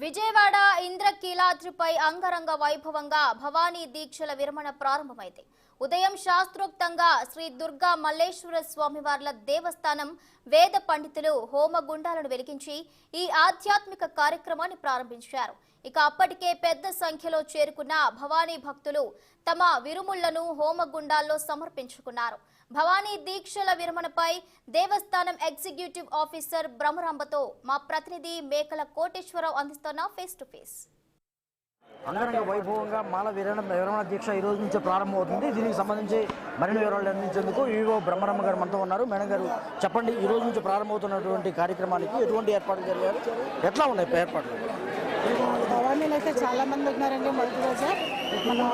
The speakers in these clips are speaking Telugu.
విజయవాడ ఇంద్రకీలాద్రిపై అంగరంగ వైభవంగా భవానీ దీక్షల విరమణ ప్రారంభమైంది. ఉదయం శాస్త్రోక్తంగా శ్రీ దుర్గా మల్లేశ్వర స్వామివార్ల దేవస్థానం వేద పండితులు హోమగుండాలను వెలిగించి ఈ ఆధ్యాత్మిక కార్యక్రమాన్ని ప్రారంభించారు. ఇక అప్పటికే పెద్ద సంఖ్యలో చేరుకున్న భవానీ భక్తులు తమ విరుముళ్లను హోమగుండాల్లో సమర్పించుకున్నారు. భవానీ దీక్షల విరమణపై దేవస్థానం ఎగ్జిక్యూటివ్ ఆఫీసర్ బ్రహ్మరాంబతో మా ప్రతినిధి మేకల కోటేశ్వరరావు అందిస్తున్న ఫేస్ టు ఫేస్. అంగరంగ వైభవంగా మాల విరమణ దీక్ష ఈ రోజు నుంచి ప్రారంభమవుతుంది. దీనికి సంబంధించి మరిన్ని వివరాలు అందించేందుకు ఈవో బ్రహ్మరాంబ గారు మనతో ఉన్నారు. మేడం గారు, చెప్పండి, ఈ రోజు నుంచి ప్రారంభమవుతున్నటువంటి కార్యక్రమానికి ఎటువంటి ఏర్పాట్లు జరిగారు, ఎట్లా ఉన్నాయి ఏర్పాట్లు? భవానీలు అయితే చాలా మంది ఉన్నారండి. మొదటి రోజు మనం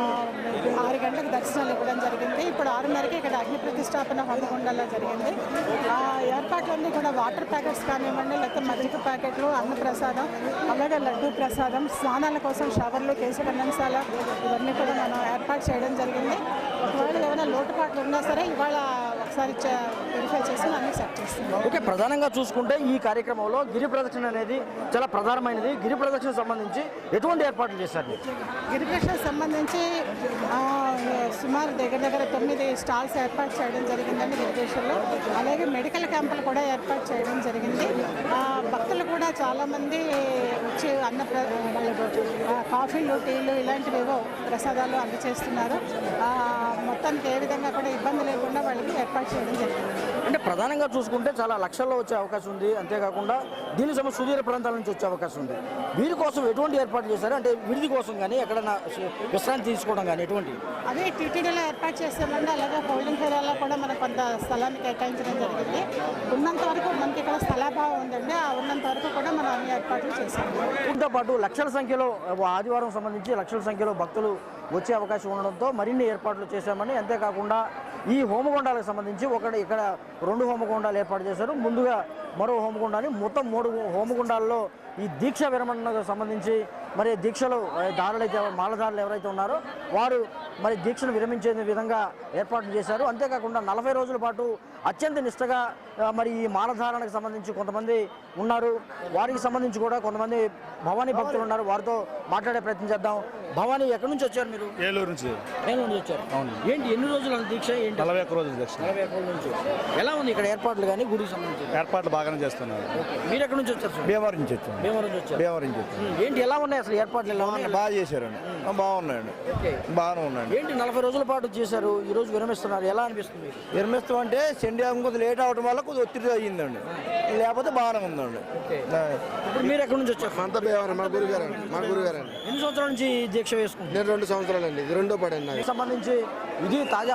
6 గంటలకు దర్శనాలు ఇవ్వడం జరిగింది. ఇప్పుడు 6:30కి ఇక్కడ అగ్ని ప్రతిష్టాపన హోమగుండాల్లో జరిగింది. ఆ ఏర్పాట్లన్నీ కూడా వాటర్ ప్యాకెట్స్ కానివ్వండి, లేకపోతే మజ్జిగ ప్యాకెట్లు, అన్న ప్రసాదం, అలాగే లడ్డూ ప్రసాదం, స్నానాల కోసం షవర్లు, కేశఖండంశాల, ఇవన్నీ కూడా మనం ఏర్పాటు చేయడం జరిగింది. ఒకవేళ ఏమైనా లోటుపాట్లు ఉన్నా సరే ఇవాళ ఒకసారి వెరిఫై చేసి అన్నీ సెట్ చేస్తాం. ఓకే, ప్రధానంగా చూసుకుంటే ఈ కార్యక్రమంలో గిరి ప్రదక్షిణ అనేది చాలా ప్రధానమైనది. గిరి ప్రదక్షిణ సంబంధించి ఎటువంటి ఏర్పాట్లు చేశారు? గిరి ప్రదక్షిణ సంబంధించి సుమారు దగ్గర 9 స్టాల్స్ ఏర్పాటు చేయడం జరిగిందండి గిరిప్రదక్షిణలో. అలాగే మెడికల్ క్యాంపులు కూడా ఏర్పాటు చేయడం జరిగింది. భక్తులు కూడా చాలామంది వచ్చి కాఫీలు, టీలు ఇలాంటివేవో ప్రసాదాలు అందజేస్తున్నారు. మొత్తానికి ఏ విధంగా కూడా ఇబ్బంది లేకుండా వాళ్ళకి ఏర్పాటు చేయడం జరిగింది. అంటే ప్రధానంగా చూసుకుంటే చాలా లక్షల్లో వచ్చే అవకాశం ఉంది. అంతేకాకుండా దీని సమస్య సుదూర ప్రాంతాల నుంచి వచ్చే అవకాశం ఉంది. వీరి కోసం ఎటువంటి ఏర్పాటు చేశారు? అంటే విడిది కోసం కానీ ఎక్కడైనా విశ్రాంతి తీసుకోవడం కానీ ఎటువంటి? అదే టీటీడీలో ఏర్పాటు చేసామండి. అలాగే హోల్డింగ్ ఏరియాలో కూడా మనం కొంత స్థలాన్ని కేటాయించడం జరిగింది. ఉన్నంత వరకు మనకి ఇక్కడ స్థలాభావం ఉందండి. ఆ ఉన్నంత వరకు కూడా మనం అన్ని ఏర్పాట్లు చేసాము. దీంతో పాటు లక్షల సంఖ్యలో ఆదివారం సంబంధించి లక్షల సంఖ్యలో భక్తులు వచ్చే అవకాశం ఉండడంతో మరిన్ని ఏర్పాట్లు చేశామని, అంతేకాకుండా ఈ హోమగుండాలకు సంబంధించి ఇక్కడ 2 హోమగుండాలు ఏర్పాటు చేశారు. ముందుగా మరో హోమగుండాన్ని, మొత్తం 3 హోమగుండాల్లో ఈ దీక్ష విరమణకు సంబంధించి మరి దీక్షలు మాలధారులు ఎవరైతే ఉన్నారో వారు మరి దీక్షను విరమించే విధంగా ఏర్పాట్లు చేశారు. అంతేకాకుండా 40 రోజుల పాటు అత్యంత నిష్టగా మరి ఈ మాలధారణకు సంబంధించి కొంతమంది ఉన్నారు. వారికి సంబంధించి కూడా కొంతమంది భవానీ భక్తులు ఉన్నారు. వారితో మాట్లాడే ప్రయత్నం చేద్దాం. భవానీ, ఎక్కడి నుంచి వచ్చారు మీరు? ఏలూరు నుంచి. ఏలూరు నుంచి వచ్చారు. అవును. ఏంటి, ఎన్ని రోజుల దీక్ష? ఏంటి? 41 రోజుల దీక్ష. 41 రోజుల నుంచి. ఎలా ఉంది ఇక్కడ ఏర్పాట్లు కానీ గుడికి సంబంధించి? ఏర్పాట్లు బాగానే చేస్తున్నారు. మీరు ఎక్కడి నుంచి వచ్చారు? భీమవరం నుంచి వచ్చాను. భీమవరం నుంచి వచ్చాను. ఏంటి, ఎలా ఉన్నాయి అసలు ఏర్పాట్లు? ఎలా ఉన్నాయి? బాగా చేశారండి. బాగున్నాయండి. బాగానే ఉన్నాయండి. ఏంటి 40 రోజుల పాటు చేశారు, ఈ రోజు విరమిస్తున్నారు, ఎలా అనిపిస్తుంది? విరమిస్తాం అంటే చండీయాగం కొద్దిగా లేట్ అవడం వల్ల కొద్దిగా ఒత్తిడి అయ్యిందండి. లేకపోతే బాగానే ఉందండి. ఇప్పుడు మీరు ఎక్కడి నుంచి వచ్చారు? అంత భీమవరం. మా గురుగారు. ఎన్ని సంవత్సరాల నుంచి దీక్ష వేసుకుంటారు? నేను 2 సంవత్సరాలండి. ఇది 2వ పడండి. సంబంధించి ఇది తాజా